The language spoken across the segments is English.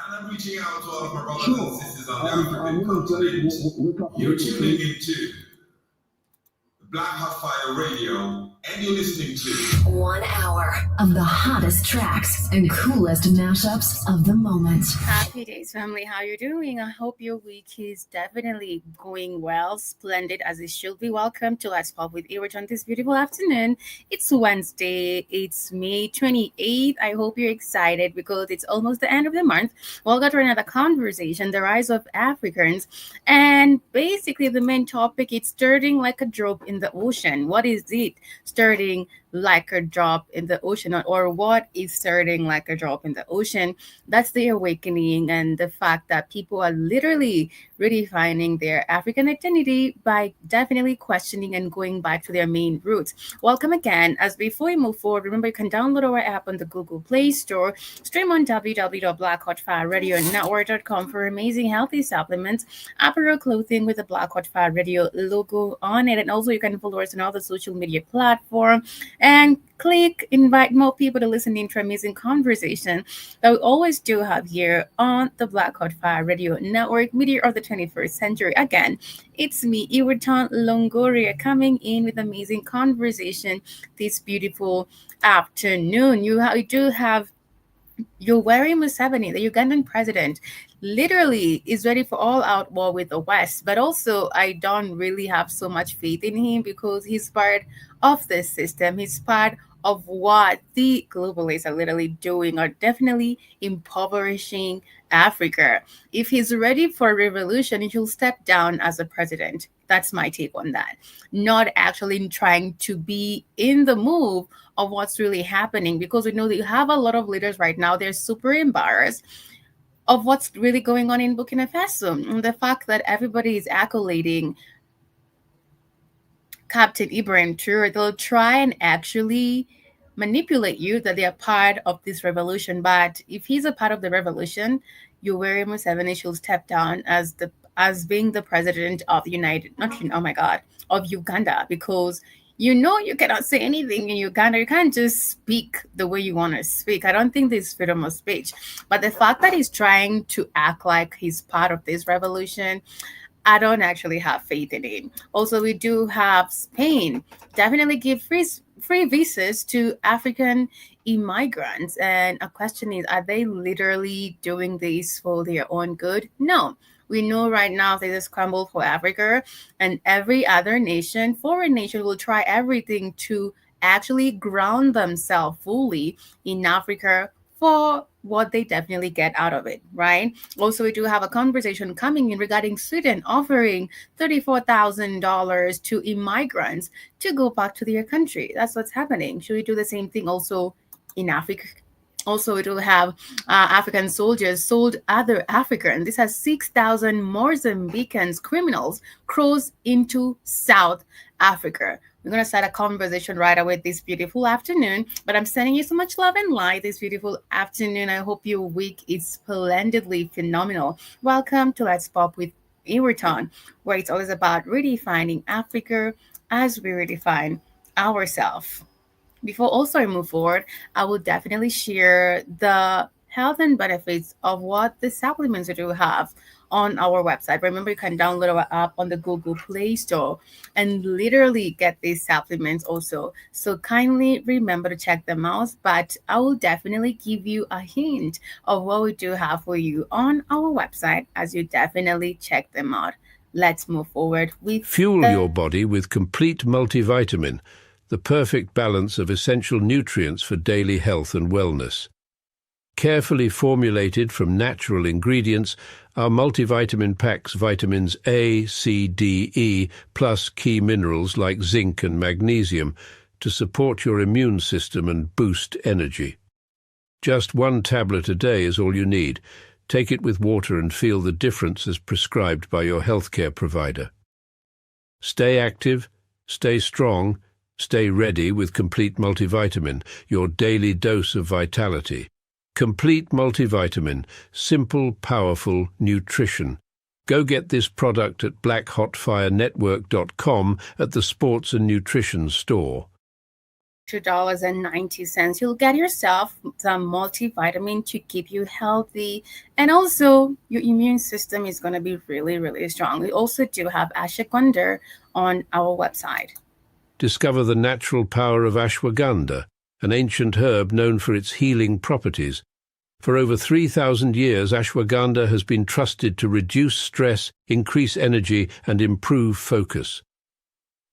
And I'm reaching out to all of my brothers and sisters on the African continent. You're tuning into Black Hot Fire Radio, and you're listening to 1 hour of the hottest tracks and coolest mashups of the moment. Happy days, family. How you doing? I hope your week is definitely going well, splendid as it should be. Welcome to Let's Pop with Erich on this beautiful afternoon. It's Wednesday. It's May 28th. I hope you're excited because it's almost the end of the month. Welcome to another conversation, the rise of Africans, and basically the main topic is stirring like a drop in the ocean. What is it? Stirring like a drop in the ocean, or what is stirring like a drop in the ocean? That's the awakening and the fact that people are literally redefining their African identity by definitely questioning and going back to their main roots. Welcome again. As before we move forward, remember you can download our app on the Google Play Store, stream on www.blackhotfirenetwork.com for amazing healthy supplements, apparel clothing with the Black Hot Fire Radio logo on it, and also you can follow us on all the social media platforms and click invite more people to listen in to amazing conversation that we always do have here on the Black Hot Fire Radio Network, media of the 21st century. Again, it's me, Iwerton Longoria, coming in with amazing conversation this beautiful afternoon. You do have Yoweri Museveni, the Ugandan president, literally is ready for all-out war with the West. But also, I don't really have so much faith in him because he's part of this system. He's part of what the globalists are literally doing, are definitely impoverishing Africa. If he's ready for a revolution, he'll step down as a president. That's my take on that. Not actually trying to be in the move of what's really happening, because we know that you have a lot of leaders right now, they're super embarrassed of what's really going on in Burkina Faso. And the fact that everybody is accolading Captain Ibrahim Traore, they'll try and actually manipulate you that they are part of this revolution. But if he's a part of the revolution, Yoweri Museveni should step down as being the president of of Uganda, because you cannot say anything in Uganda. You can't just speak the way you want to speak. I don't think there's freedom of speech. But the fact that he's trying to act like he's part of this revolution, I don't actually have faith in it. Also, we do have Spain definitely give free visas to African immigrants. And a question is, are they literally doing this for their own good? No. We know right now there's a scramble for Africa, and every other nation, foreign nation, will try everything to actually ground themselves fully in Africa for what they definitely get out of it, right? Also, we do have a conversation coming in regarding Sweden offering $34,000 to immigrants to go back to their country. That's what's happening. Should we do the same thing also in Africa? Also, it will have African soldiers sold other Africans. This has 6,000 Mozambicans criminals crossed into South Africa. We're going to start a conversation right away this beautiful afternoon, but I'm sending you so much love and light this beautiful afternoon. I hope your week is splendidly phenomenal. Welcome to Let's Pop with Iwerton, where it's always about redefining Africa as we redefine ourselves. Before also I move forward, I will definitely share the health and benefits of what the supplements we do have on our website. Remember, you can download our app on the Google Play Store and literally get these supplements also. So kindly remember to check them out. But I will definitely give you a hint of what we do have for you on our website as you definitely check them out. Let's move forward with Fuel your body with Complete Multivitamin, the perfect balance of essential nutrients for daily health and wellness. Carefully formulated from natural ingredients, our multivitamin packs vitamins A, C, D, E, plus key minerals like zinc and magnesium to support your immune system and boost energy. Just one tablet a day is all you need. Take it with water and feel the difference as prescribed by your healthcare provider. Stay active, stay strong, stay ready with Complete Multivitamin, your daily dose of vitality. Complete Multivitamin, simple, powerful nutrition. Go get this product at blackhotfirenetwork.com at the Sports and Nutrition store. $2.90. You'll get yourself some multivitamin to keep you healthy, and also your immune system is going to be really, really strong. We also do have ashwagandha on our website. Discover the natural power of ashwagandha, an ancient herb known for its healing properties. For over 3,000 years, ashwagandha has been trusted to reduce stress, increase energy, and improve focus.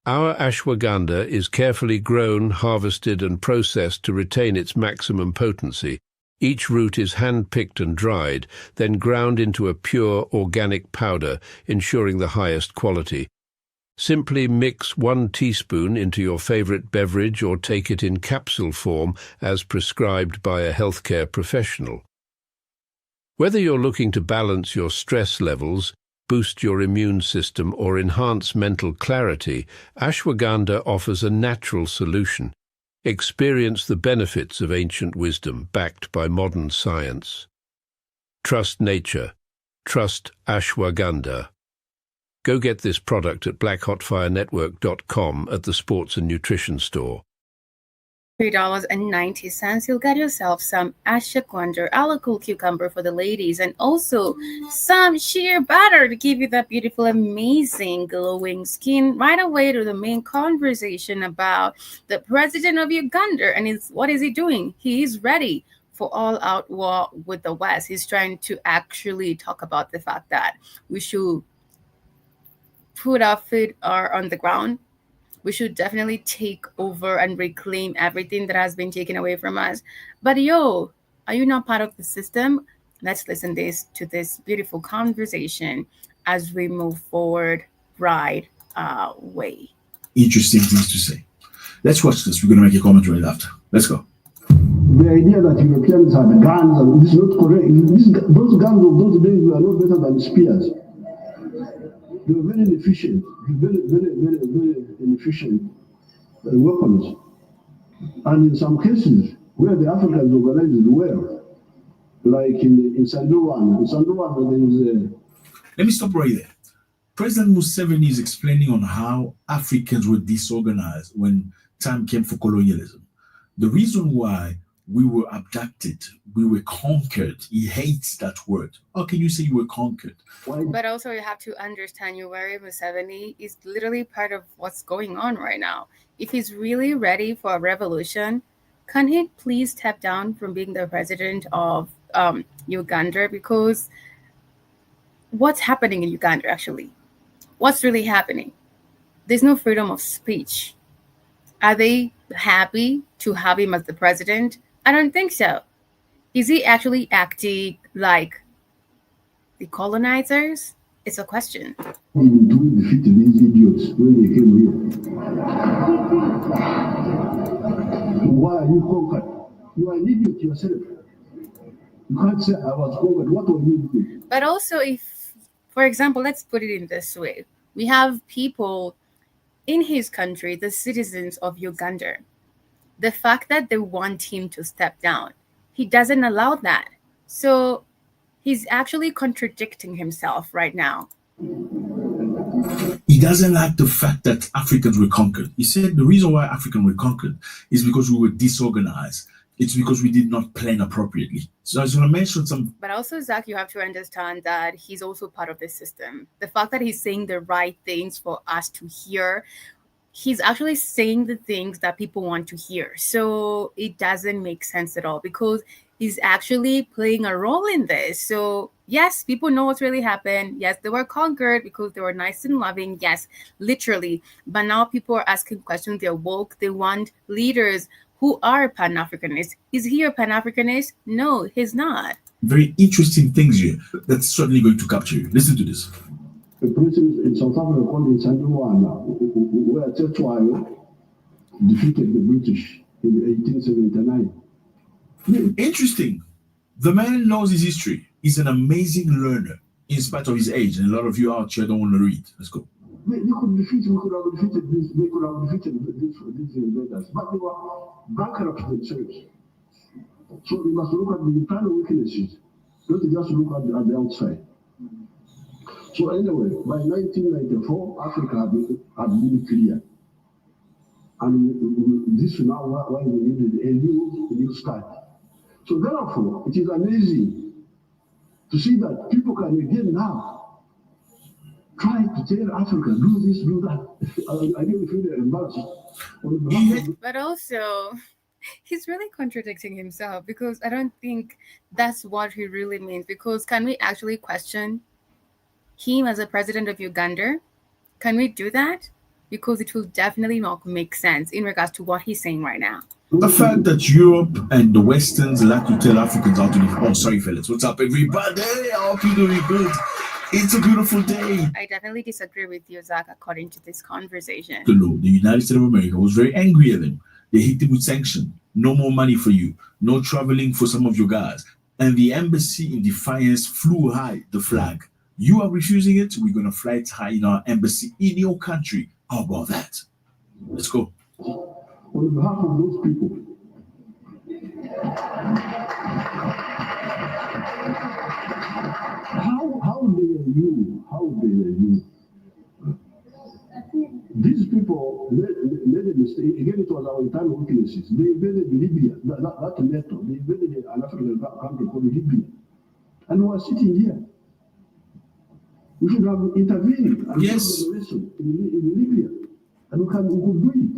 Our ashwagandha is carefully grown, harvested, and processed to retain its maximum potency. Each root is hand-picked and dried, then ground into a pure organic powder, ensuring the highest quality. Simply mix 1 teaspoon into your favorite beverage or take it in capsule form as prescribed by a healthcare professional. Whether you're looking to balance your stress levels, boost your immune system, or enhance mental clarity, ashwagandha offers a natural solution. Experience the benefits of ancient wisdom backed by modern science. Trust nature. Trust ashwagandha. Go get this product at blackhotfirenetwork.com at the Sports and Nutrition Store. $3.90. You'll get yourself some ashwagandha, cool cucumber for the ladies, and also some shea butter to give you that beautiful, amazing, glowing skin. Right away to the main conversation about the president of Uganda and what is he doing? He is ready for all-out war with the West. He's trying to actually talk about the fact that we should put our feet on the ground. We should definitely take over and reclaim everything that has been taken away from us. But are you not part of the system? Let's listen to this beautiful conversation as we move forward right way. Interesting things to say. Let's watch this. We're going to make a comment right after. Let's go. The idea that Europeans had guns, and this is not correct. Those guns of those days were no better than spears. They were very inefficient, very inefficient weapons. And in some cases, where the Africans organized well, like in Sanduwan. In Sanduwan, there is a... Let me stop right there. President Museveni is explaining on how Africans were disorganized when time came for colonialism. The reason why we were abducted, we were conquered. He hates that word. How can you say you were conquered? But also you have to understand Yoweri Museveni is literally part of what's going on right now. If he's really ready for a revolution, can he please step down from being the president of Uganda? Because what's happening in Uganda actually? What's really happening? There's no freedom of speech. Are they happy to have him as the president? I don't think so. Is he actually acting like the colonizers? It's a question. We defeated these idiots when they came here. Why are you conquered? You are an idiot yourself. You can't say I was conquered. What were you doing? But also, if, for example, let's put it in this way. We have people in his country, the citizens of Uganda. The fact that they want him to step down, he doesn't allow that. So he's actually contradicting himself right now. He doesn't like the fact that Africans were conquered. He said the reason why Africans were conquered is because we were disorganized. It's because we did not plan appropriately. So I was going to mention some... But also, Zach, you have to understand that he's also part of the system. The fact that he's saying the right things for us to hear, he's actually saying the things that people want to hear. So it doesn't make sense at all because he's actually playing a role in this. So yes, people know what's really happened. Yes, they were conquered because they were nice and loving. Yes, literally. But now people are asking questions. They're woke. They want leaders who are Pan-Africanists. Is he a Pan-Africanist? No, he's not. Very interesting things here that's certainly going to capture you. Listen to this. The president in South Africa called in Sanduwana, where Tetwayo defeated the British in 1879. Interesting. The man knows his history. He's an amazing learner in spite of his age. And a lot of you out here don't want to read. Let's go. We could have defeated this, they could have defeated these invaders, but they were bankrupt themselves. So we must look at the internal weaknesses, not just look at the outside. So anyway, by 1994, Africa had been clear. And this is now why we needed a new start. So therefore, it is amazing to see that people can again now try to tell Africa, do this, do that. I really feel embarrassed. But also, he's really contradicting himself, because I don't think that's what he really means. Because can we actually question him as a president of Uganda? Can we do that? Because it will definitely not make sense in regards to what he's saying right now. The fact that Europe and the Westerns like to tell Africans how to live. Oh, sorry, fellas. What's up, everybody? I hope you're doing good. It's a beautiful day. I definitely disagree with you, Zach, according to this conversation. The United States of America was very angry at them. They hit them with sanctions. No more money for you. No traveling for some of your guys. And the embassy, in defiance, flew high the flag. You are refusing it. We're going to fly it high in our embassy in your country. How about that? Let's go. On behalf of those people, how dare you? These people made a mistake. Again, it was our internal weaknesses. They invaded Libya, that NATO. They invaded an African country called Libya. And we are sitting here. We should have intervened and yes. the lesson in Libya. And we could do it.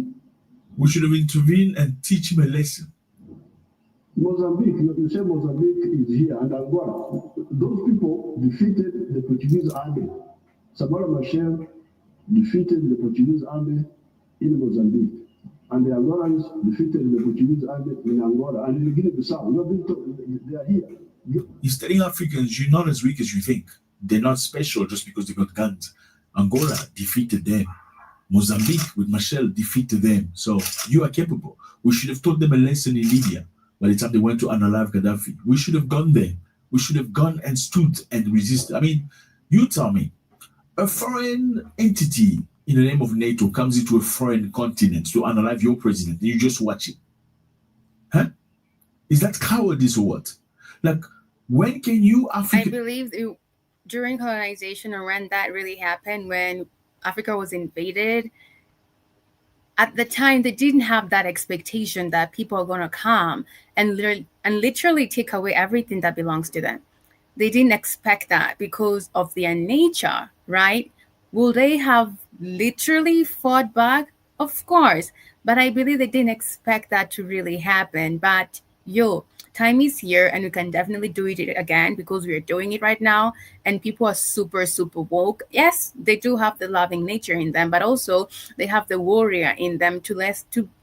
We should have intervened and teach him a lesson. Mozambique, you say Mozambique is here, and Angola. Those people defeated the Portuguese army. Samora Machel defeated the Portuguese army in Mozambique. And the Angolans defeated the Portuguese army in Angola. And in Guinea-Bissau, they are here. He's telling Africans, you're not as weak as you think. They're not special just because they got guns. Angola defeated them. Mozambique with Machel defeated them. So you are capable. We should have taught them a lesson in Libya by the time they went to unalive Gaddafi. We should have gone there. We should have gone and stood and resisted. I mean, you tell me, a foreign entity in the name of NATO comes into a foreign continent to unalive your president and you just watch it. Huh? Is that cowardice or what? Like, when can you Africa... I believe during colonization, or when that really happened, when Africa was invaded, at the time they didn't have that expectation that people are going to come and literally take away everything that belongs to them. They didn't expect that because of their nature, right? Will they have literally fought back? Of course, but I believe they didn't expect that to really happen. But time is here, and we can definitely do it again, because we are doing it right now, and people are super, super woke. Yes, they do have the loving nature in them, but also they have the warrior in them to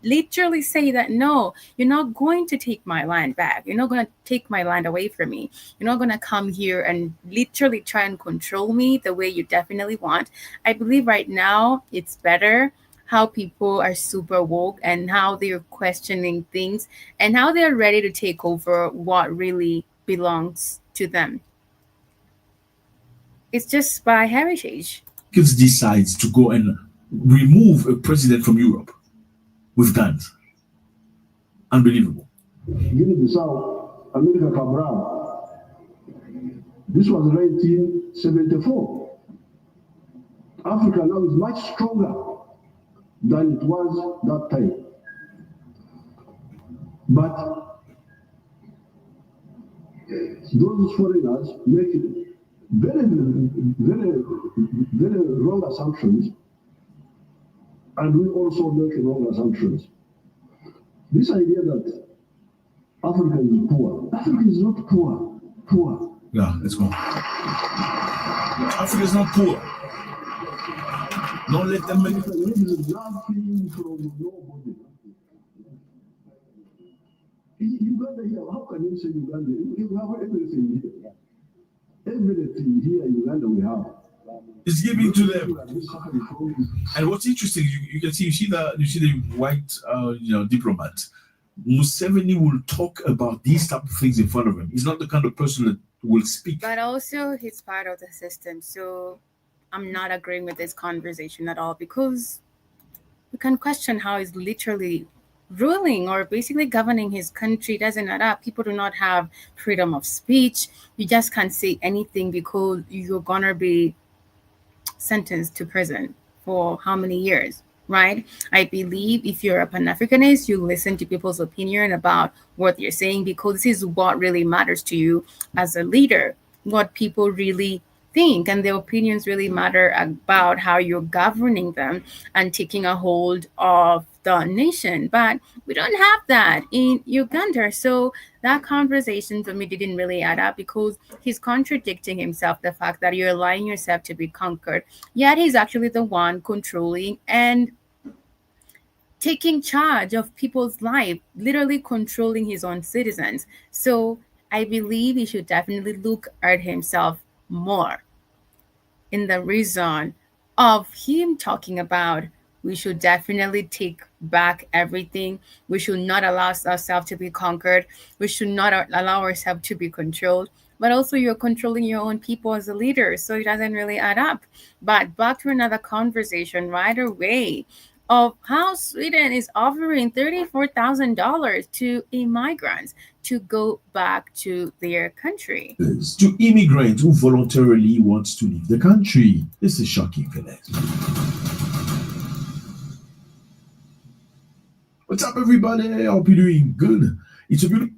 literally say that, no, you're not going to take my land back. You're not going to take my land away from me. You're not going to come here and literally try and control me the way you definitely want. I believe right now it's better how people are super woke and how they're questioning things and how they're ready to take over what really belongs to them. It's just by heritage. Decides to go and remove a president from Europe with guns. Unbelievable. Guinea-Bissau, America Cabral. This was 1974. Africa now is much stronger than it was that time. But those foreigners make very, very, very wrong assumptions, and we also make wrong assumptions. This idea that Africa is poor. Africa is not poor. Yeah, let's go. Africa is not poor. Don't let them make it. Nothing from nobody. Uganda here, how can you say Uganda? You have everything here. Everything here in Uganda we have. It's giving to them. And what's interesting, you see the white diplomat. Museveni will talk about these type of things in front of him. He's not the kind of person that will speak. But also he's part of the system. So I'm not agreeing with this conversation at all, because you can question how he's literally ruling or basically governing his country. Doesn't add up. People do not have freedom of speech. You just can't say anything because you're gonna be sentenced to prison for how many years? right? I believe if you're a Pan-Africanist, you listen to people's opinion about what you're saying because this is what really matters to you as a leader, what people really think, and their opinions really matter about how you're governing them and taking a hold of the nation. But we don't have that in Uganda. So that conversation for me didn't really add up because he's contradicting himself, the fact that you're allowing yourself to be conquered, yet he's actually the one controlling and taking charge of people's life, literally controlling his own citizens. So I believe he should definitely look at himself more in the reason of him talking about we should definitely take back everything. We should not allow ourselves to be conquered. We should not allow ourselves to be controlled. But also, you're controlling your own people as a leader, so it doesn't really add up. But back to another conversation right away of how Sweden is offering $34,000 to immigrants to go back to their country. To immigrants who voluntarily want to leave the country. This is shocking, Felix. What's up, everybody? I hope you're doing good. It's a beautiful.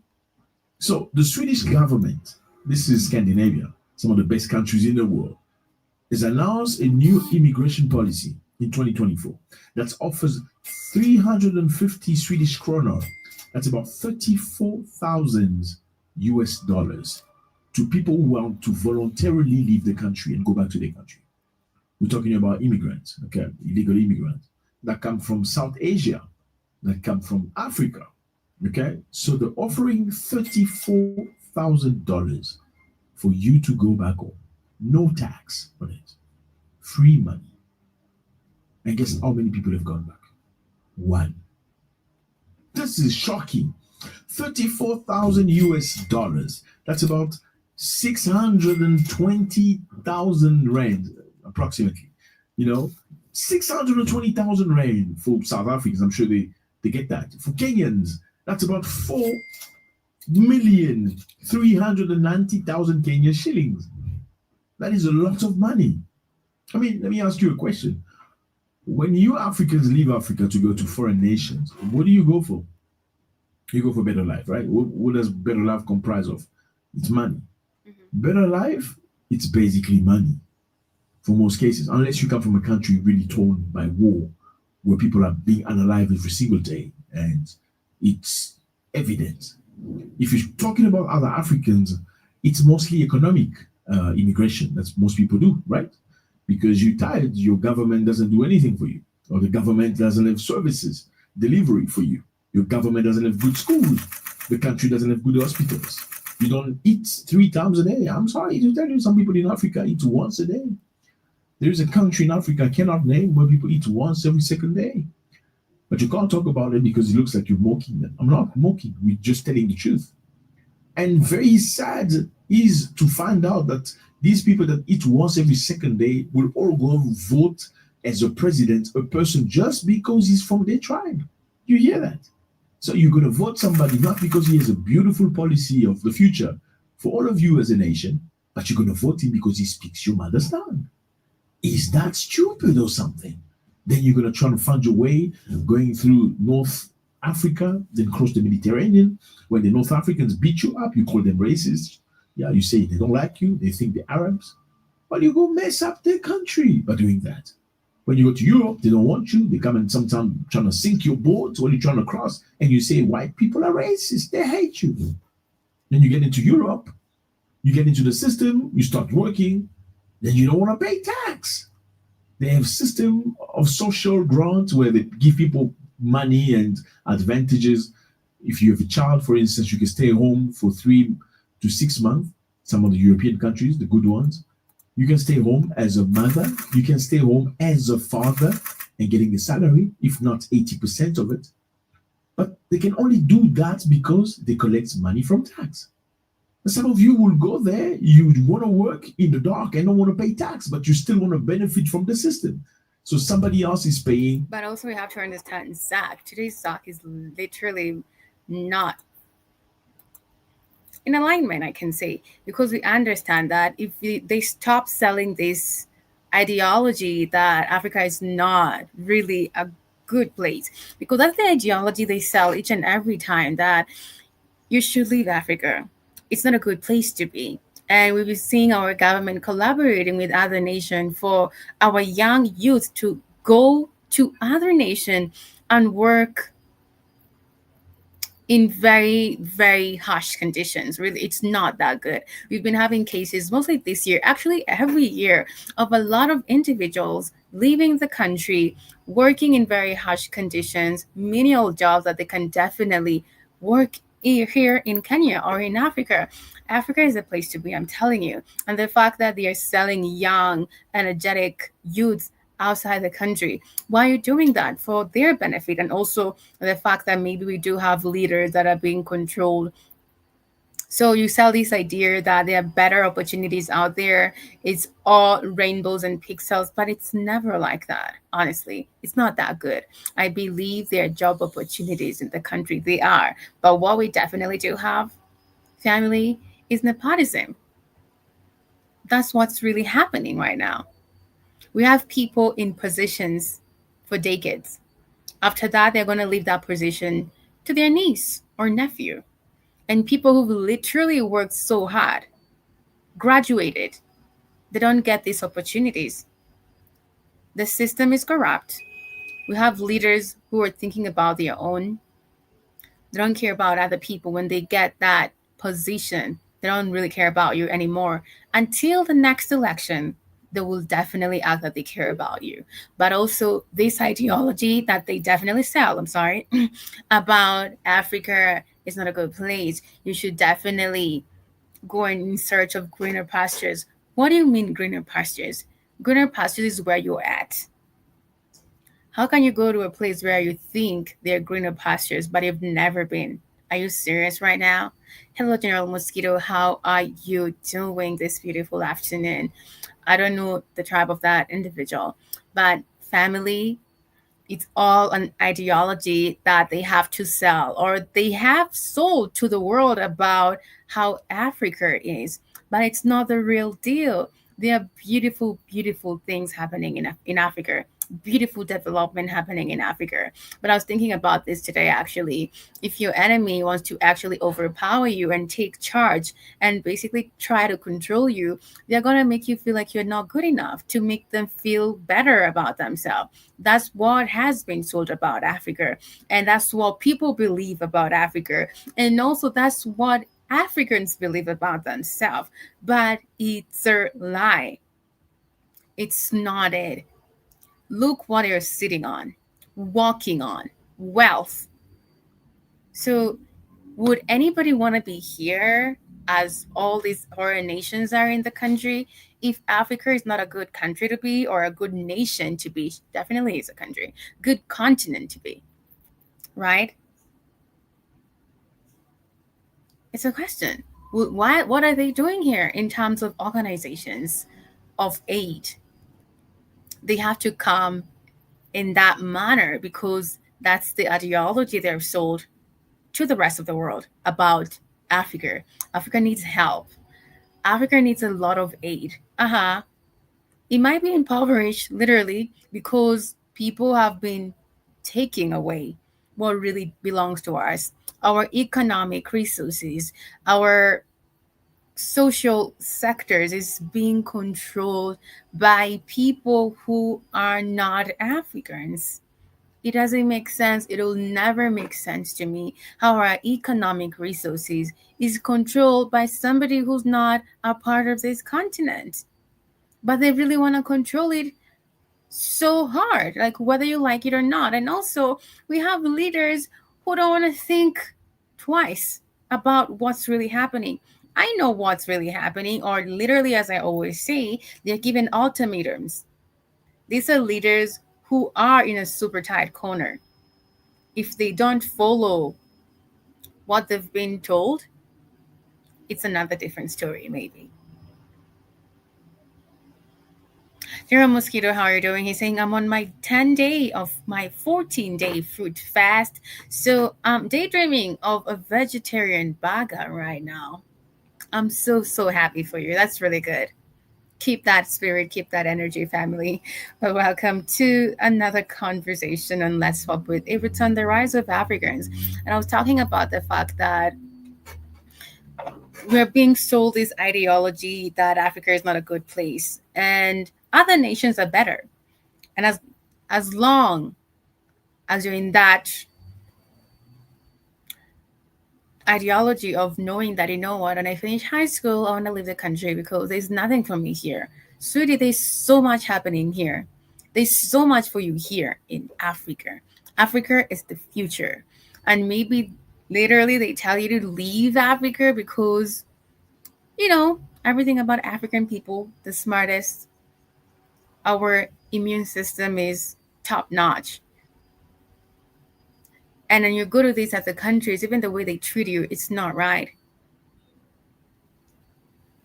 So the Swedish government, this is Scandinavia, some of the best countries in the world, has announced a new immigration policy in 2024 that offers 350 Swedish kronor, that's about 34,000 US dollars, to people who want to voluntarily leave the country and go back to their country. We're talking about immigrants, okay, illegal immigrants that come from South Asia, that come from Africa, okay? So they're offering $34,000 for you to go back home. No tax on it. Free money. And guess how many people have gone back? One. This is shocking. 34,000 US dollars. That's about 620,000 rand, approximately. 620,000 rand for South Africans. I'm sure they get that. For Kenyans, that's about 4,390,000 Kenya shillings. That is a lot of money. I mean, let me ask you a question. When you Africans leave Africa to go to foreign nations, what do you go for? You go for better life, right? What does better life comprise of? It's money. Better life, it's basically money for most cases, unless you come from a country really torn by war, where people are being unalive every single day, and it's evident. If you're talking about other Africans, it's mostly economic immigration. That's most people do, right? Because you're tired, your government doesn't do anything for you, or the government doesn't have services, delivery for you. Your government doesn't have good schools. The country doesn't have good hospitals. You don't eat 3 times a day. I'm sorry to tell you, some people in Africa eat once a day. There is a country in Africa I cannot name where people eat once every second day. But you can't talk about it because it looks like you're mocking them. I'm not mocking. We're just telling the truth. And very sad is to find out that these people that eat once every second day will all go vote as a president, a person just because he's from their tribe. You hear that? So you're going to vote somebody not because he has a beautiful policy of the future for all of you as a nation, but you're going to vote him because he speaks your mother's tongue. Is that stupid or something? Then you're going to try to find your way going through North Africa, then cross the Mediterranean. When the North Africans beat you up, you call them racist. Yeah, you say they don't like you, they think they're Arabs. But you go mess up their country by doing that. When you go to Europe, they don't want you. They come and sometimes trying to sink your boat when you're trying to cross, and you say white people are racist. They hate you. Then you get into Europe, you get into the system, you start working, then you don't want to pay tax. They have a system of social grants where they give people money and advantages. If you have a child, for instance, you can stay home for 3 to 6 months. Some of the European countries, the good ones, you can stay home as a mother. You can stay home as a father and getting a salary, if not 80% of it. But they can only do that because they collect money from tax. And some of you will go there, you want to work in the dark and don't want to pay tax, but you still want to benefit from the system. So somebody else is paying. But also we have to understand ZAC. Today's ZAC is literally not in alignment, I can say, because we understand that if they stop selling this ideology that Africa is not really a good place, because that's the ideology they sell each and every time, that you should leave Africa. It's not a good place to be. And we've been seeing our government collaborating with other nations for our young youth to go to other nations and work in very, very harsh conditions. Really, it's not that good. We've been having cases mostly this year, actually every year, of a lot of individuals leaving the country, working in very harsh conditions, menial jobs that they can definitely work here in Kenya or in Africa. Africa is a place to be, I'm telling you. And the fact that they are selling young, energetic youths outside the country, why are you doing that? For their benefit. And also the fact that maybe we do have leaders that are being controlled. So you sell this idea that there are better opportunities out there. It's all rainbows and pixels, but it's never like that. Honestly, it's not that good. I believe there are job opportunities in the country. They are. But what we definitely do have, family, is nepotism. That's what's really happening right now. We have people in positions for decades. After that, they're going to leave that position to their niece or nephew. And people who've literally worked so hard, graduated, they don't get these opportunities. The system is corrupt. We have leaders who are thinking about their own. They don't care about other people. When they get that position, they don't really care about you anymore. Until the next election, they will definitely act that they care about you. But also this ideology that they definitely sell, about Africa is not a good place. You should definitely go in search of greener pastures. What do you mean greener pastures? Greener pastures is where you're at. How can you go to a place where you think there are greener pastures, but you've never been? Are you serious right now? Hello, General Mosquito. How are you doing this beautiful afternoon? I don't know the tribe of that individual, but family, it's all an ideology that they have to sell, or they have sold to the world about how Africa is, but it's not the real deal. There are beautiful, beautiful things happening in Africa, beautiful development happening in Africa. But I was thinking about this today, actually. If your enemy wants to actually overpower you and take charge and basically try to control you, they're going to make you feel like you're not good enough, to make them feel better about themselves. That's what has been sold about Africa. And that's what people believe about Africa. And also that's what Africans believe about themselves. But it's a lie. It's not it. Look what you're sitting on, walking on, wealth. So would anybody want to be here as all these foreign nations are in the country? If Africa is not a good country to be, or a good nation to be, definitely is a country, good continent to be, right? It's a question. What are they doing here in terms of organizations of aid? They have to come in that manner because that's the ideology they're sold to the rest of the world about Africa. Africa needs help. Africa needs a lot of aid. It might be impoverished, literally, because people have been taking away what really belongs to us. Our economic resources, our social sectors is being controlled by people who are not Africans. It doesn't make sense. It will never make sense to me how our economic resources is controlled by somebody who's not a part of this continent. But they really want to control it so hard, like whether you like it or not. And also, we have leaders who don't want to think twice about what's really happening. I know what's really happening, or literally, as I always say, they're given ultimatums. These are leaders who are in a super tight corner. If they don't follow what they've been told, it's another different story, maybe. Zero Mosquito, how are you doing? He's saying, I'm on my 10-day of my 14-day fruit fast. So I'm daydreaming of a vegetarian burger right now. I'm so happy for you. That's really good. Keep that spirit, keep that energy, family. But welcome to another conversation on Let's Swap with Everton, the rise of Africans. And I was talking about the fact that we're being sold this ideology that Africa is not a good place and other nations are better. And as long as you're in that ideology of knowing that, you know what, when I finish high school, I want to leave the country because there's nothing for me here. Sweetie, there's so much happening here. There's so much for you here in Africa. Africa is the future. And maybe literally they tell you to leave Africa because, you know, everything about African people, the smartest, our immune system is top notch. And then you go to these other countries, even the way they treat you, it's not right.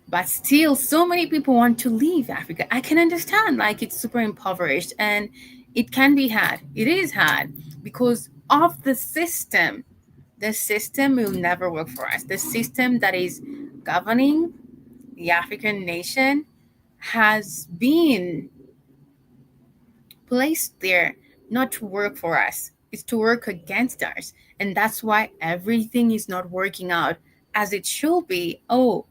But still, so many people want to leave Africa. I can understand, like, it's super impoverished and it can be hard. It is hard because of the system. The system will never work for us. The system that is governing the African nation has been placed there not to work for us. It's to work against us. And that's why everything is not working out as it should be. Oh,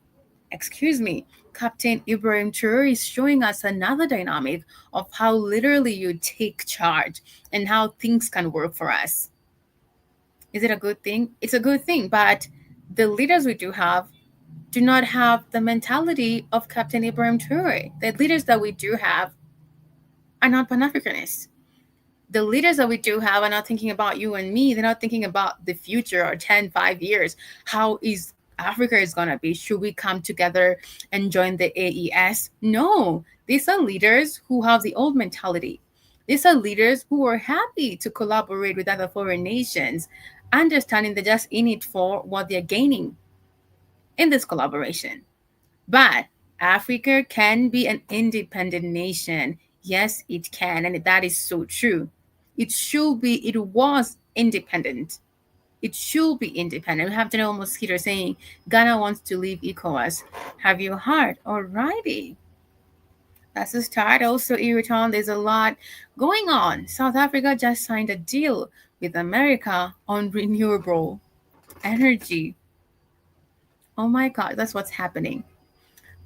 excuse me. Captain Ibrahim Traore is showing us another dynamic of how literally you take charge and how things can work for us. Is it a good thing? It's a good thing, but the leaders we do not have the mentality of Captain Ibrahim Traore. The leaders that we do have are not Pan-Africanists. The leaders that we do have are not thinking about you and me. They're not thinking about the future or 10, 5 years. How is Africa is going to be? Should we come together and join the AES? No, these are leaders who have the old mentality. These are leaders who are happy to collaborate with other foreign nations, understanding they're just in it for what they're gaining in this collaboration. But Africa can be an independent nation. Yes, it can. And that is so true. It was independent. It should be independent. We have General Mosquito saying Ghana wants to leave ECOWAS. Have you heard? Alrighty. That's the start. Also, Iriton, there's a lot going on. South Africa just signed a deal with America on renewable energy. Oh my God, that's what's happening.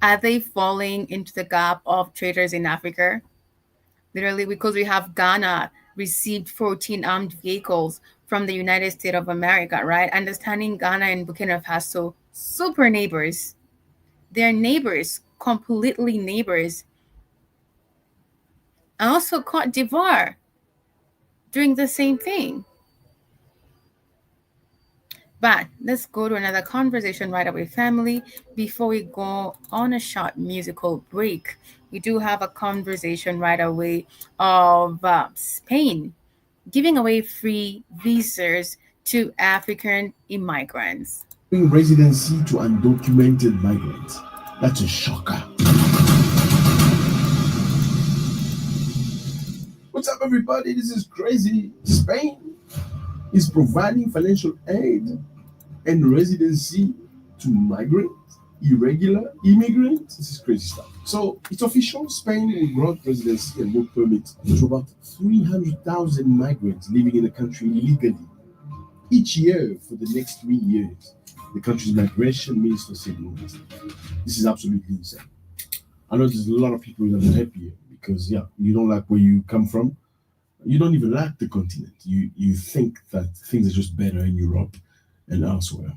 Are they falling into the gap of traders in Africa? Literally, because we have Ghana received 14 armed vehicles from the United States of America, right? Understanding Ghana and Burkina Faso, super neighbors. They're neighbors, completely neighbors. And also Cote d'Ivoire doing the same thing. But let's go to another conversation right away, family. Before we go on a short musical break, we do have a conversation right away of Spain giving away free visas to African immigrants. Residency to undocumented migrants. That's a shocker. What's up, everybody? This is crazy. Spain is providing financial aid and residency to migrants, irregular immigrants. This is crazy stuff. So it's official. Spain will grant residency and work permits to about 300,000 migrants living in the country illegally each year for the next 3 years. The country's migration minister said this is absolutely insane. I know there's a lot of people that are happy because you don't like where you come from. You don't even like the continent. You think that things are just better in Europe and elsewhere.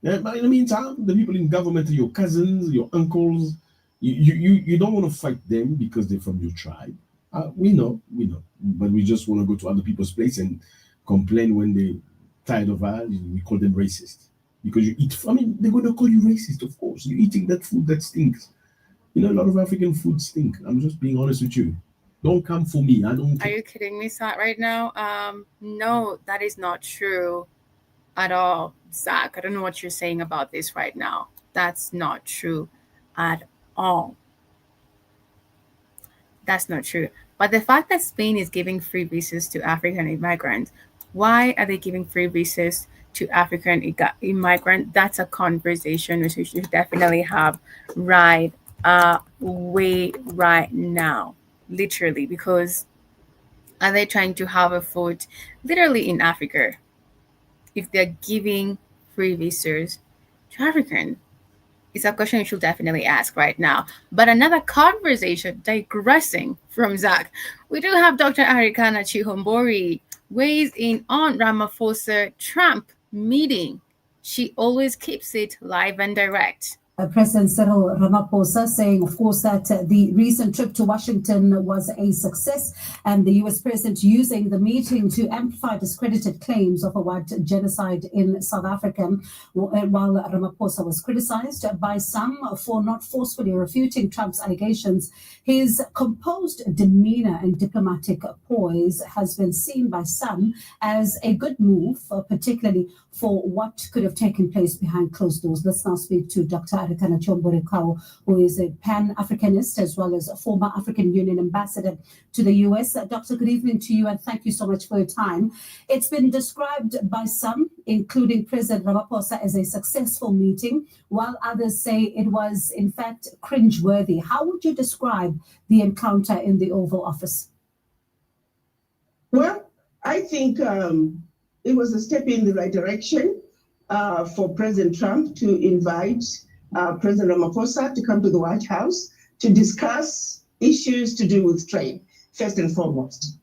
Yeah, but in the meantime, the people in government are your cousins, your uncles. You don't want to fight them because they're from your tribe. We know, but we just want to go to other people's place and complain when they're tired of us. We call them racist because you eat. I mean, they're going to call you racist, of course. You're eating that food that stinks. You know, a lot of African food stink. I'm just being honest with you. Don't come for me. I don't. Are you kidding me, Zach, right now? No, that is not true at all, Zach. I don't know what you're saying about this right now. That's not true at all. That's not true. But the fact that Spain is giving free visas to African immigrants, why are they giving free visas to African immigrants? That's a conversation which we should definitely have right way right now, literally, because are they trying to have a foot literally in Africa if they're giving free visas to African? It's a question you should definitely ask right now. But another conversation, digressing from Zach, we do have Dr. Arikana Chihombori weighs in on Ramaphosa-Trump meeting. She always keeps it live and direct. President Cyril Ramaphosa saying, of course, that the recent trip to Washington was a success, and the U.S. president using the meeting to amplify discredited claims of a white genocide in South Africa, while Ramaphosa was criticized by some for not forcefully refuting Trump's allegations. His composed demeanor and diplomatic poise has been seen by some as a good move, particularly for what could have taken place behind closed doors. Let's now speak to Dr. Arikana Chihombori, who is a Pan-Africanist as well as a former African Union ambassador to the US. Doctor, good evening to you, and thank you so much for your time. It's been described by some, including President Ramaphosa, as a successful meeting, while others say it was, in fact, cringeworthy. How would you describe the encounter in the Oval Office? Well, I think it was a step in the right direction for President Trump to invite President Ramaphosa to come to the White House to discuss issues to do with trade, first and foremost.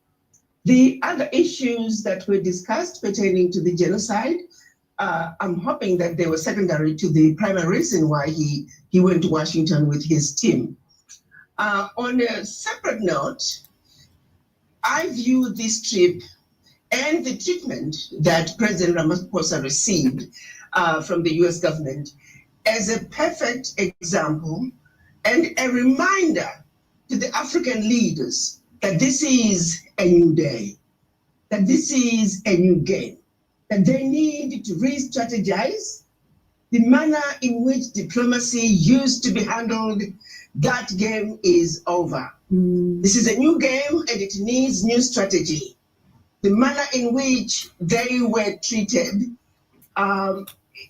The other issues that were discussed pertaining to the genocide, I'm hoping that they were secondary to the primary reason why he went to Washington with his team. On a separate note, I view this trip and the treatment that President Ramaphosa received from the US government as a perfect example and a reminder to the African leaders that this is a new day, that this is a new game, that they need to re-strategize the manner in which diplomacy used to be handled. That game is over. This is a new game and it needs new strategy. The manner in which they were treated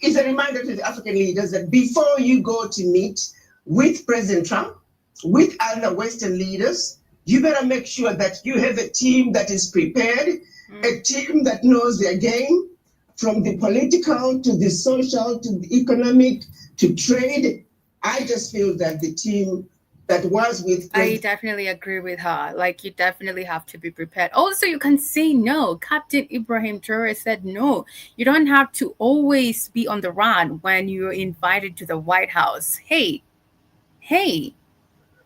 is a reminder to the African leaders that before you go to meet with President Trump, with other Western leaders, you better make sure that you have a team that is prepared, a team that knows their game, from the political to the social to the economic to trade. I just feel that the team that was with I definitely agree with her. Like, you definitely have to be prepared. Also, you can say no. Captain Ibrahim Traore said no. You don't have to always be on the run when you're invited to the White House. Hey,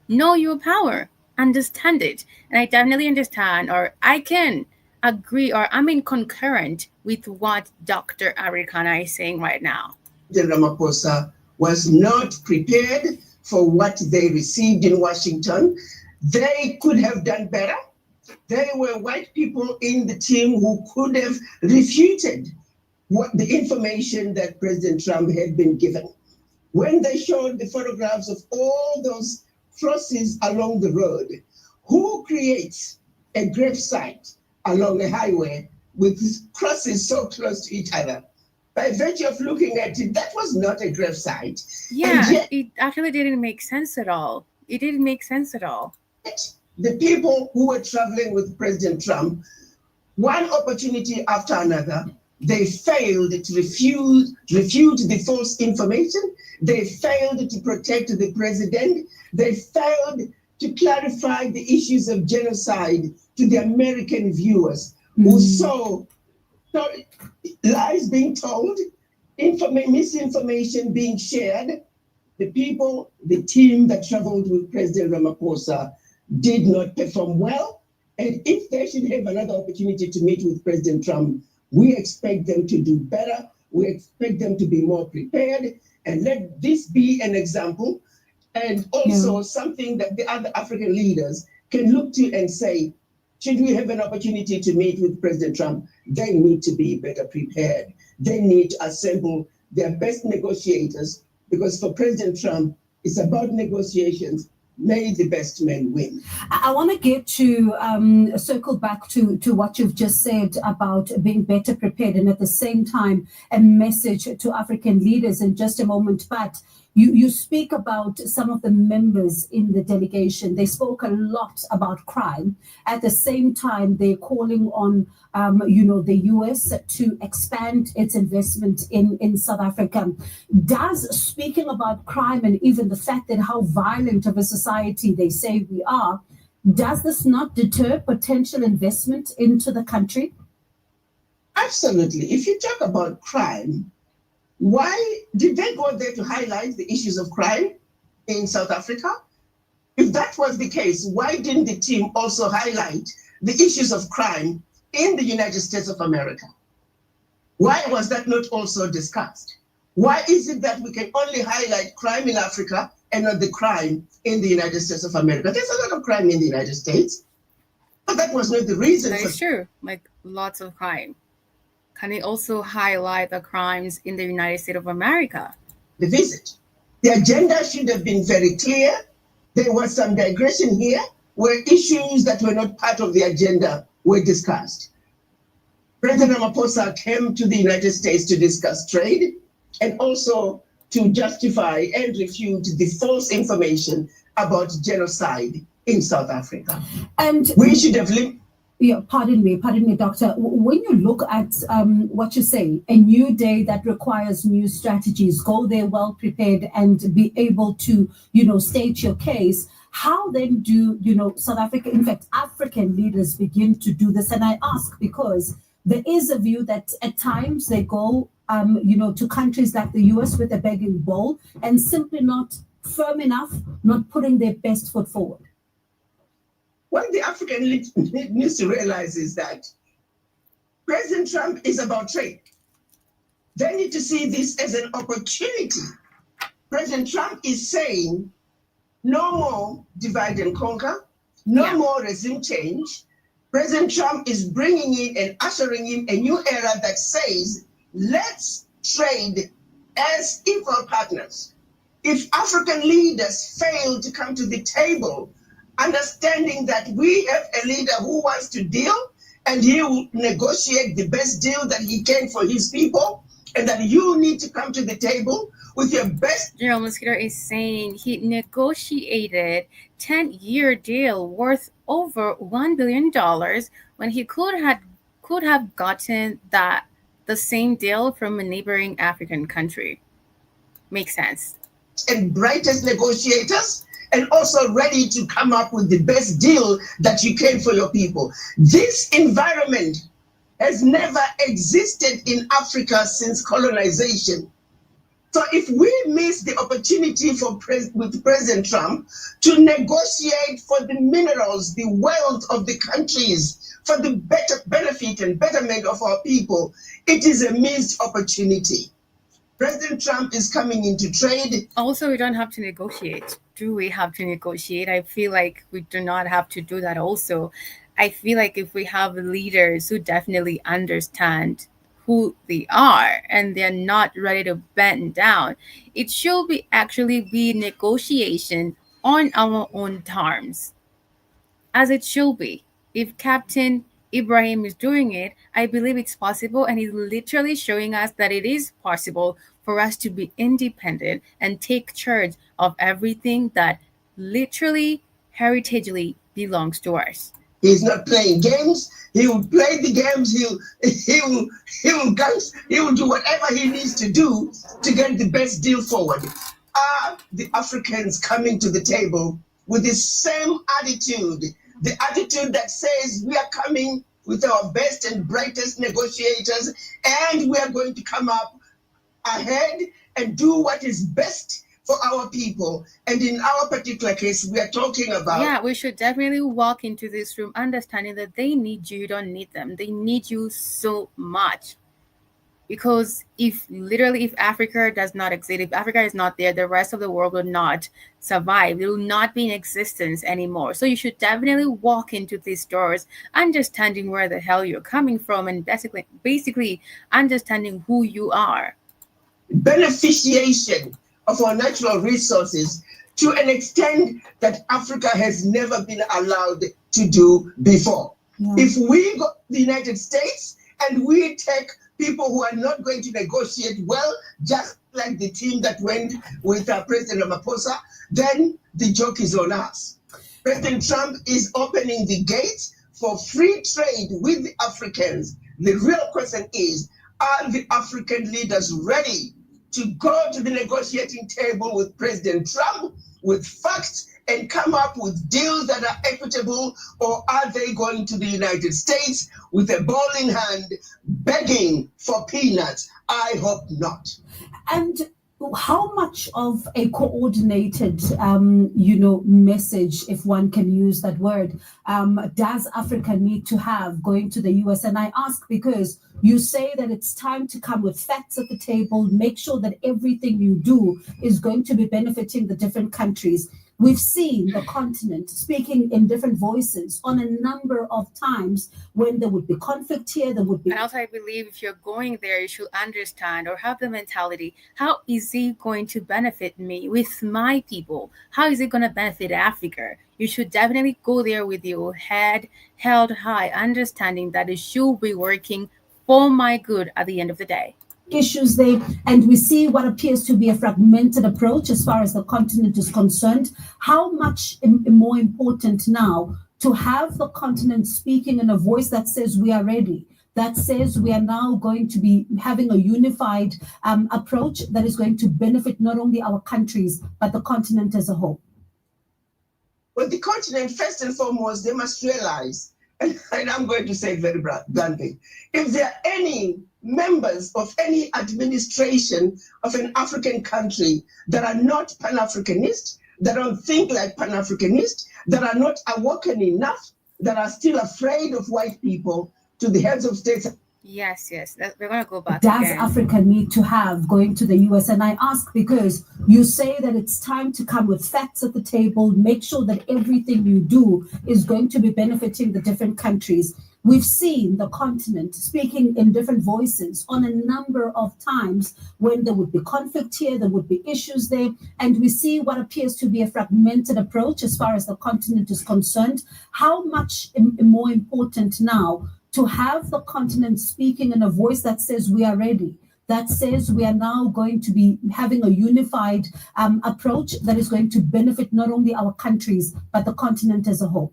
know your power. Understand it. And I definitely understand, or I can agree, or I'm in concurrent with what Dr. Arikana is saying right now. Ramaphosa was not prepared for what they received in Washington. They could have done better. There were white people in the team who could have refuted what the information that President Trump had been given. When they showed the photographs of all those crosses along the road, who creates a gravesite along a highway with crosses so close to each other? By virtue of looking at it, that was not a gravesite. Yeah, yet, it actually didn't make sense at all. It didn't make sense at all. The people who were traveling with President Trump, one opportunity after another, they failed to refute the false information. They failed to protect the president. They failed to clarify the issues of genocide to the American viewers who saw lies being told, misinformation being shared. The people, the team that traveled with President Ramaphosa did not perform well. And if they should have another opportunity to meet with President Trump, we expect them to do better. We expect them to be more prepared. And let this be an example, and also something that the other African leaders can look to and say, should we have an opportunity to meet with President Trump, they need to be better prepared. They need to assemble their best negotiators, because for President Trump, it's about negotiations. May the best men win. I want to get to circle back to what you've just said about being better prepared, and at the same time, a message to African leaders in just a moment. But you speak about some of the members in the delegation. They spoke a lot about crime. At the same time, they're calling on, the US to expand its investment in South Africa. Does speaking about crime and even the fact that how violent of a society they say we are, does this not deter potential investment into the country? Absolutely. If you talk about crime, why did they go there to highlight the issues of crime in South Africa? If that was the case, why didn't the team also highlight the issues of crime in the United States of America? Why was that not also discussed? Why is it that we can only highlight crime in Africa and not the crime in the United States of America? There's a lot of crime in the United States, but that was not the reason. That is true, like lots of crime. Can they also highlight the crimes in the United States of America? The visit. The agenda should have been very clear. There was some digression here where issues that were not part of the agenda were discussed. President Ramaphosa came to the United States to discuss trade and also to justify and refute the false information about genocide in South Africa. And we should have Yeah, pardon me, Doctor. When you look at what you say, a new day that requires new strategies, go there well prepared and be able to, state your case. How then do, South Africa, in fact, African leaders begin to do this? And I ask because there is a view that at times they go, to countries like the US with a begging bowl and simply not firm enough, not putting their best foot forward. What the African needs to realize is that President Trump is about trade. They need to see this as an opportunity. President Trump is saying no more divide and conquer, no more regime change. President Trump is bringing in and ushering in a new era that says, let's trade as equal partners. If African leaders fail to come to the table, understanding that we have a leader who wants to deal and he will negotiate the best deal that he can for his people, and that you need to come to the table with your best. General Mosquito is saying he negotiated 10-year deal worth over $1 billion when he could have gotten the same deal from a neighboring African country. Makes sense. And brightest negotiators, and also ready to come up with the best deal that you can for your people. This environment has never existed in Africa since colonization. So if we miss the opportunity with President Trump to negotiate for the minerals, the wealth of the countries, for the better benefit and betterment of our people, it is a missed opportunity. President Trump is coming into trade. Also, we don't have to negotiate. Do we have to negotiate? I feel like we do not have to do that also. I feel like if we have leaders who definitely understand who they are and they're not ready to bend down, it should be actually be negotiation on our own terms, as it should be. If Captain Ibrahim is doing it, I believe it's possible, and he's literally showing us that it is possible for us to be independent and take charge of everything that literally heritagely belongs to us. He's not playing games. He will play the games. He will do whatever he needs to do to get the best deal forward. Are the Africans coming to the table with the same attitude? The attitude that says we are coming with our best and brightest negotiators, and we are going to come up ahead and do what is best for our people. And in our particular case, we are talking about... Yeah, we should definitely walk into this room understanding that they need you, you don't need them. They need you so much. Because if Africa does not exist, if Africa is not there, the rest of the world will not survive. It will not be in existence anymore. So you should definitely walk into these doors understanding where the hell you're coming from and basically understanding who you are. Beneficiation of our natural resources to an extent that Africa has never been allowed to do before. Yeah. If we go to the United States and we take people who are not going to negotiate well, just like the team that went with President Ramaphosa, then the joke is on us. President Trump is opening the gates for free trade with the Africans. The real question is, are the African leaders ready to go to the negotiating table with President Trump with facts and come up with deals that are equitable, or are they going to the United States with a ball in hand begging for peanuts? I hope not. And how much of a coordinated, message, if one can use that word, does Africa need to have going to the US? And I ask because you say that it's time to come with facts at the table, make sure that everything you do is going to be benefiting the different countries. We've seen the continent speaking in different voices on a number of times when there would be conflict here, there would be... And also, I believe if you're going there, you should understand or have the mentality, how is it going to benefit me with my people? How is it going to benefit Africa? You should definitely go there with your head held high, understanding that it should be working for my good at the end of the day. Issues there, and we see what appears to be a fragmented approach as far as the continent is concerned. How much more important now to have the continent speaking in a voice that says we are ready, that says we are now going to be having a unified approach that is going to benefit not only our countries, but the continent as a whole? Well, the continent, first and foremost, they must realize, and I'm going to say it very bluntly, if there are any members of any administration of an African country that are not Pan-Africanist, that don't think like Pan-Africanist, that are not awoken enough, that are still afraid of white people, to the heads of states. Yes, we're going to go back. Does again. Africa need to have going to the US? And I ask because you say that it's time to come with facts at the table, make sure that everything you do is going to be benefiting the different countries. We've seen the continent speaking in different voices on a number of times when there would be conflict here, there would be issues there, and we see what appears to be a fragmented approach as far as the continent is concerned. How much more important now to have the continent speaking in a voice that says we are ready, that says we are now going to be having a unified approach that is going to benefit not only our countries, but the continent as a whole?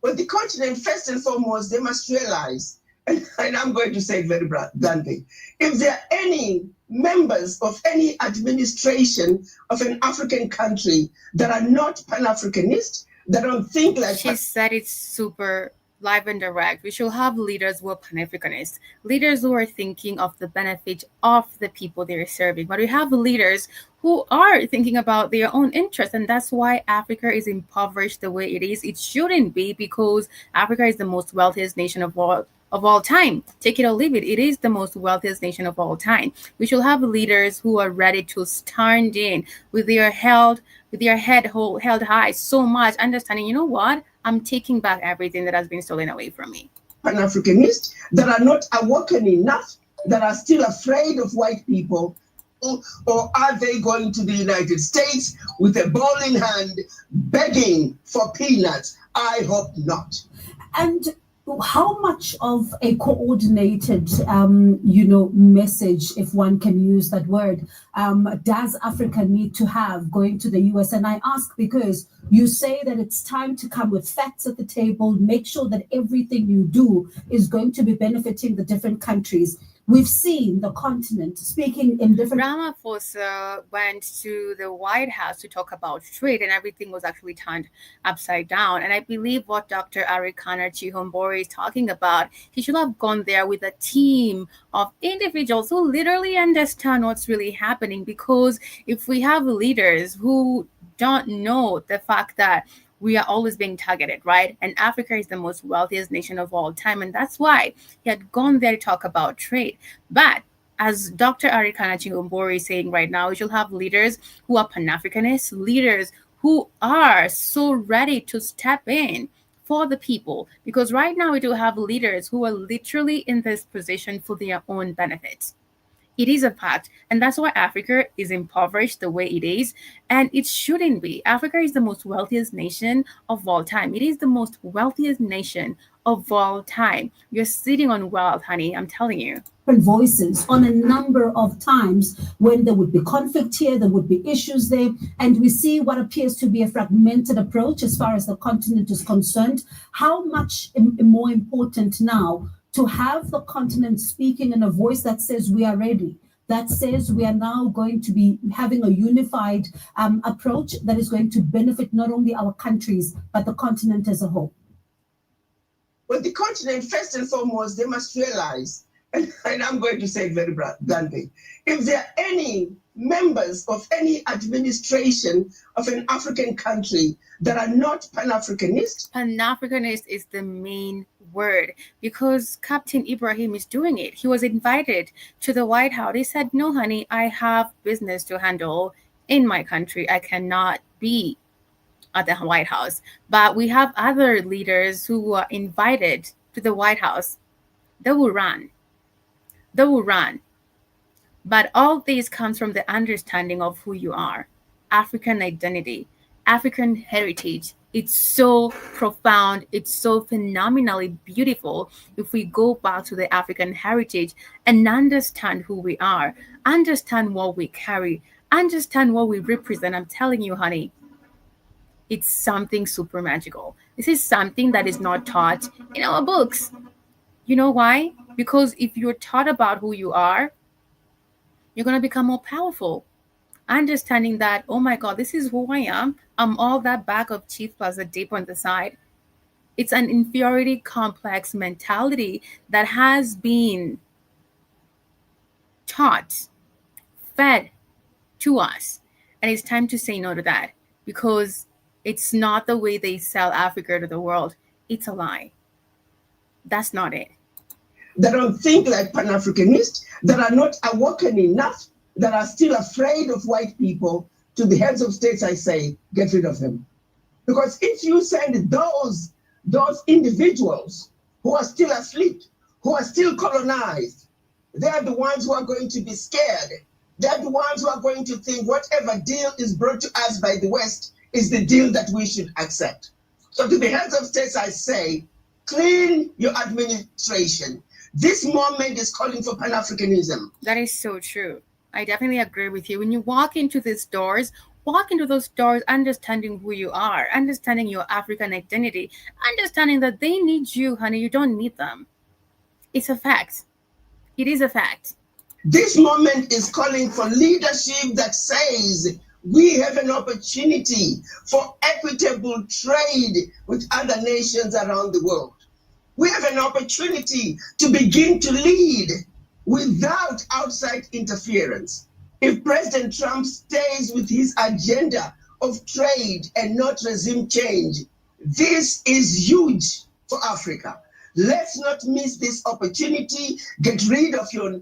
Well, the continent, first and foremost, they must realize, and I'm going to say it very bluntly, if there are any members of any administration of an African country that are not Pan-Africanist, that don't think like... She said it's super live and direct. We should have leaders who are Pan-Africanists, leaders who are thinking of the benefit of the people they're serving. But we have leaders who are thinking about their own interests, and that's why Africa is impoverished the way it is. It shouldn't be, because Africa is the most wealthiest nation of all time. Take it or leave it. It is the most wealthiest nation of all time. We should have leaders who are ready to stand in with their head held high, so much understanding, you know what? I'm taking back everything that has been stolen away from me. Pan-Africanists that are not awoken enough, that are still afraid of white people, or are they going to the United States with a ball in hand begging for peanuts? I hope not. And how much of a coordinated, message, if one can use that word, does Africa need to have going to the US? And I ask because you say that it's time to come with facts at the table, make sure that everything you do is going to be benefiting the different countries. We've seen the continent speaking in different... Ramaphosa went to the White House to talk about trade, and everything was actually turned upside down. And I believe what Dr. Arikana Chihombori is talking about, he should have gone there with a team of individuals who literally understand what's really happening. Because if we have leaders who don't know the fact that we are always being targeted, right? And Africa is the most wealthiest nation of all time. And that's why he had gone there to talk about trade. But as Dr. Arikana Chihombori is saying right now, we should have leaders who are Pan-Africanists, leaders who are so ready to step in for the people. Because right now we do have leaders who are literally in this position for their own benefits. It is a fact. And that's why Africa is impoverished the way it is. And it shouldn't be. Africa is the most wealthiest nation of all time. It is the most wealthiest nation of all time. You're sitting on wealth, honey. I'm telling you. Voices on a number of times when there would be conflict here, there would be issues there, and we see what appears to be a fragmented approach as far as the continent is concerned. How much more important now to have the continent speaking in a voice that says we are ready, that says we are now going to be having a unified approach that is going to benefit not only our countries, but the continent as a whole? Well, the continent, first and foremost, they must realize, and I'm going to say it very bluntly, if there are any members of any administration of an African country that are not Pan-Africanist. Pan-Africanist is the main word because Captain Ibrahim is doing it. He was invited to the White House. He said, no, honey, I have business to handle in my country. I cannot be at the White House. But we have other leaders who are invited to the White House. They will run. They will run. But all this comes from the understanding of who you are, African identity, African heritage. It's so profound. It's so phenomenally beautiful if we go back to the African heritage and understand who we are, understand what we carry, understand what we represent. I'm telling you, honey, it's something super magical. This is something that is not taught in our books. You know why? Because if you're taught about who you are, you're going to become more powerful. Understanding that, oh my God, this is who I am. I'm all that bag of chips plus a dip on the side. It's an inferiority complex mentality that has been taught, fed to us. And it's time to say no to that because it's not the way they sell Africa to the world. It's a lie. That's not it. That don't think like Pan-Africanists, that are not awoken enough, that are still afraid of white people. To the heads of states, I say, get rid of them. Because if you send those individuals who are still asleep, who are still colonized, they are the ones who are going to be scared. They're the ones who are going to think whatever deal is brought to us by the West is the deal that we should accept. So to the heads of states, I say, clean your administration. This moment is calling for Pan-Africanism. That is so true. I definitely agree with you. When you walk into these doors, walk into those doors understanding who you are, understanding your African identity, understanding that they need you, honey. You don't need them. It's a fact. It is a fact. This moment is calling for leadership that says we have an opportunity for equitable trade with other nations around the world. We have an opportunity to begin to lead without outside interference. If President Trump stays with his agenda of trade and not regime change, this is huge for Africa. Let's not miss this opportunity. Get rid of your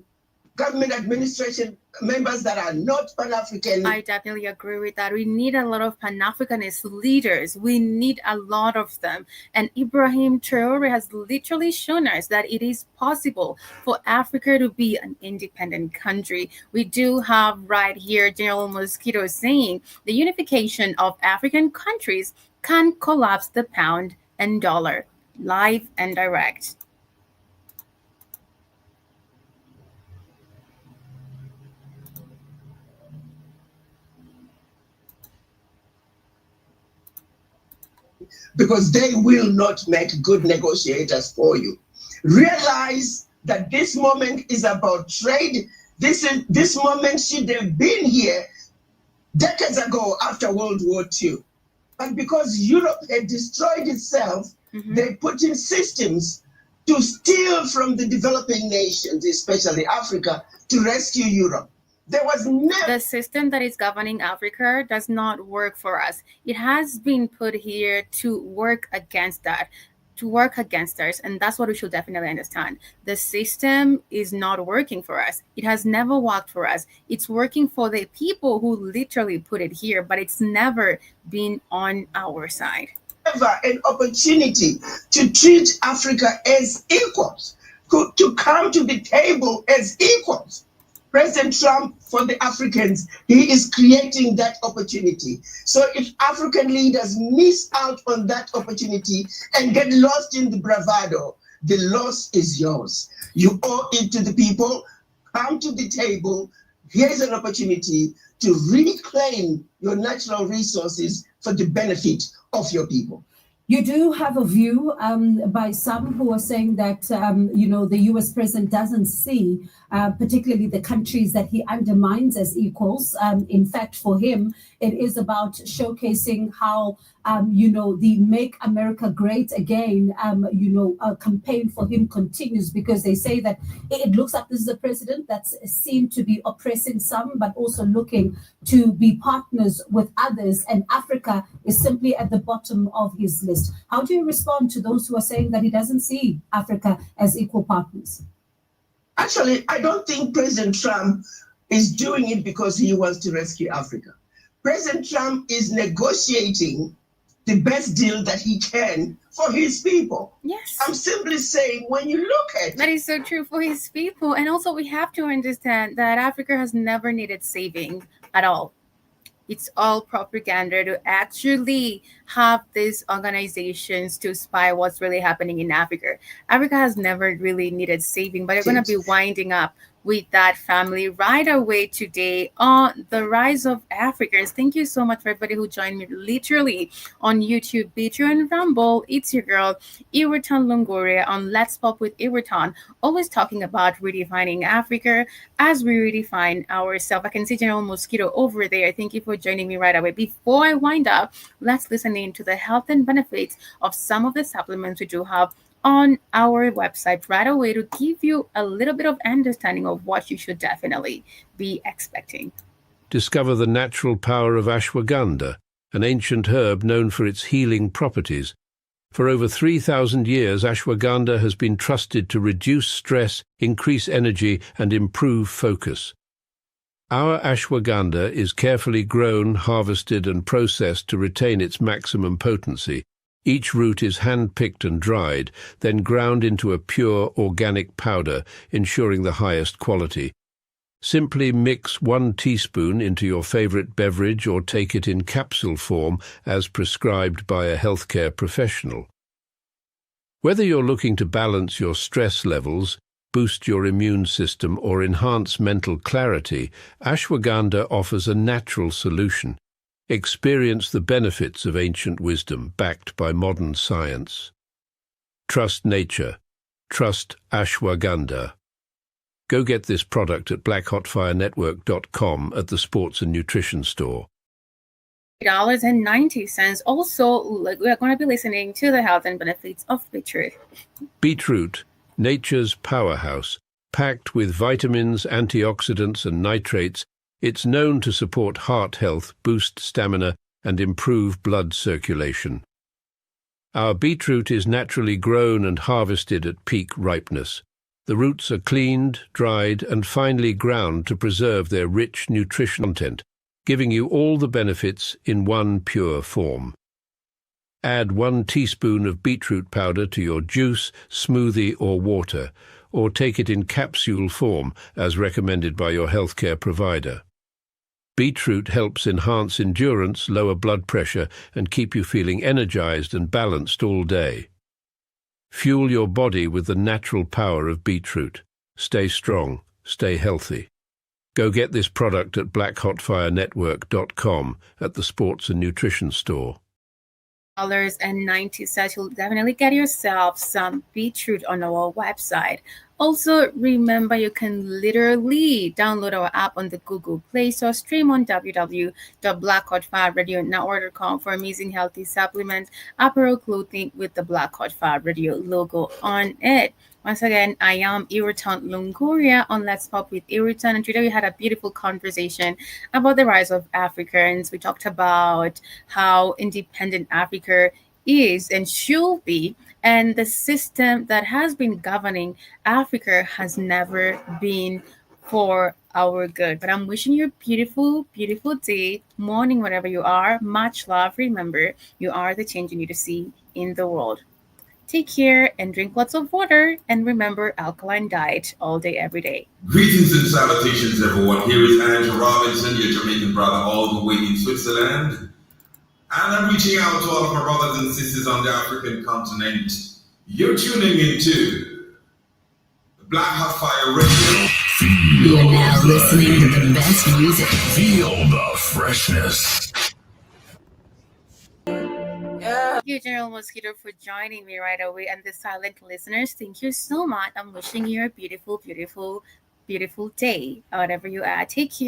government administration members that are not Pan-African. I definitely agree with that. We need a lot of Pan-Africanist leaders. We need a lot of them. And Ibrahim Traore has literally shown us that it is possible for Africa to be an independent country. We do have right here General Mosquito saying the unification of African countries can collapse the pound and dollar. Live and direct. Because they will not make good negotiators for you. Realize that this moment is about trade. This moment should have been here decades ago after World War II. But because Europe had destroyed itself, they put in systems to steal from the developing nations, especially Africa, to rescue Europe. There was never... The system that is governing Africa does not work for us. It has been put here to work against that, to work against us. And that's what we should definitely understand. The system is not working for us. It has never worked for us. It's working for the people who literally put it here, but it's never been on our side. An opportunity to treat Africa as equals, to come to the table as equals. President Trump, for the Africans, he is creating that opportunity. So if African leaders miss out on that opportunity and get lost in the bravado, the loss is yours. You owe it to the people. Come to the table. Here's an opportunity to reclaim your natural resources for the benefit of your people. You do have a view by some who are saying that, the US president doesn't see particularly the countries that he undermines as equals. In fact, for him, it is about showcasing how, the Make America Great Again, campaign for him continues, because they say that it looks like this is a president that's seen to be oppressing some, but also looking to be partners with others. And Africa is simply at the bottom of his list. How do you respond to those who are saying that he doesn't see Africa as equal partners? Actually, I don't think President Trump is doing it because he wants to rescue Africa. President Trump is negotiating the best deal that he can for his people. Yes. I'm simply saying, when you look at that is so true for his people. And also we have to understand that Africa has never needed saving at all. It's all propaganda to actually have these organizations to spy what's really happening in Africa. Africa has never really needed saving, but they're going to be winding up with that family right away today on the rise of Africans. Thank you so much for everybody who joined me literally on YouTube, Beatrice and Rumble. It's your girl, Iwerton Longoria on Let's Pop with Iwerton, always talking about redefining Africa as we redefine ourselves. I can see General Mosquito over there. Thank you for joining me right away. Before I wind up, let's listen in to the health and benefits of some of the supplements we do have on our website right away to give you a little bit of understanding of what you should definitely be expecting. Discover the natural power of ashwagandha, an ancient herb known for its healing properties. For over 3,000 years, ashwagandha has been trusted to reduce stress, increase energy, and improve focus. Our ashwagandha is carefully grown, harvested, and processed to retain its maximum potency. Each root is hand-picked and dried, then ground into a pure organic powder, ensuring the highest quality. Simply mix 1 teaspoon into your favorite beverage or take it in capsule form as prescribed by a healthcare professional. Whether you're looking to balance your stress levels, boost your immune system, or enhance mental clarity, ashwagandha offers a natural solution. Experience the benefits of ancient wisdom backed by modern science. Trust nature. Trust ashwagandha. Go get this product at blackhotfirenetwork.com at the Sports and Nutrition Store. $8.90. Also, we are going to be listening to the health and benefits of beetroot. Beetroot, nature's powerhouse, packed with vitamins, antioxidants, and nitrates. It's known to support heart health, boost stamina, and improve blood circulation. Our beetroot is naturally grown and harvested at peak ripeness. The roots are cleaned, dried, and finely ground to preserve their rich nutrition content, giving you all the benefits in one pure form. Add 1 teaspoon of beetroot powder to your juice, smoothie, or water, or take it in capsule form as recommended by your healthcare provider. Beetroot helps enhance endurance, lower blood pressure, and keep you feeling energized and balanced all day. Fuel your body with the natural power of beetroot. Stay strong, stay healthy. Go get this product at blackhotfirenetwork.com at the Sports and Nutrition Store. $90. You'll definitely get yourself some beetroot on our website. Also, remember you can literally download our app on the Google Play Store, stream on www.blackhotfirenetwork.com for amazing healthy supplements, apparel, clothing with the Black Hot Fire Radio logo on it. Once again, I am Iwerton Longoria on Let's Pop with Iwerton, and today we had a beautiful conversation about the rise of Africans. We talked about how independent Africa is and should be, and the system that has been governing Africa has never been for our good. But I'm wishing you a beautiful, beautiful day, morning, wherever you are. Much love. Remember, you are the change you need to see in the world. Take care and drink lots of water. And remember, alkaline diet all day, every day. Greetings and salutations, everyone. Here is Andrew Robinson, your Jamaican brother, all the way in Switzerland. And I'm reaching out to all of my brothers and sisters on the African continent. You're tuning into the Black Hot Fire Radio. You're now listening to the best music. Feel the freshness. Thank you, General Mosquito, for joining me right away. And the silent listeners, thank you so much. I'm wishing you a beautiful, beautiful, beautiful day, whatever you are. Take care.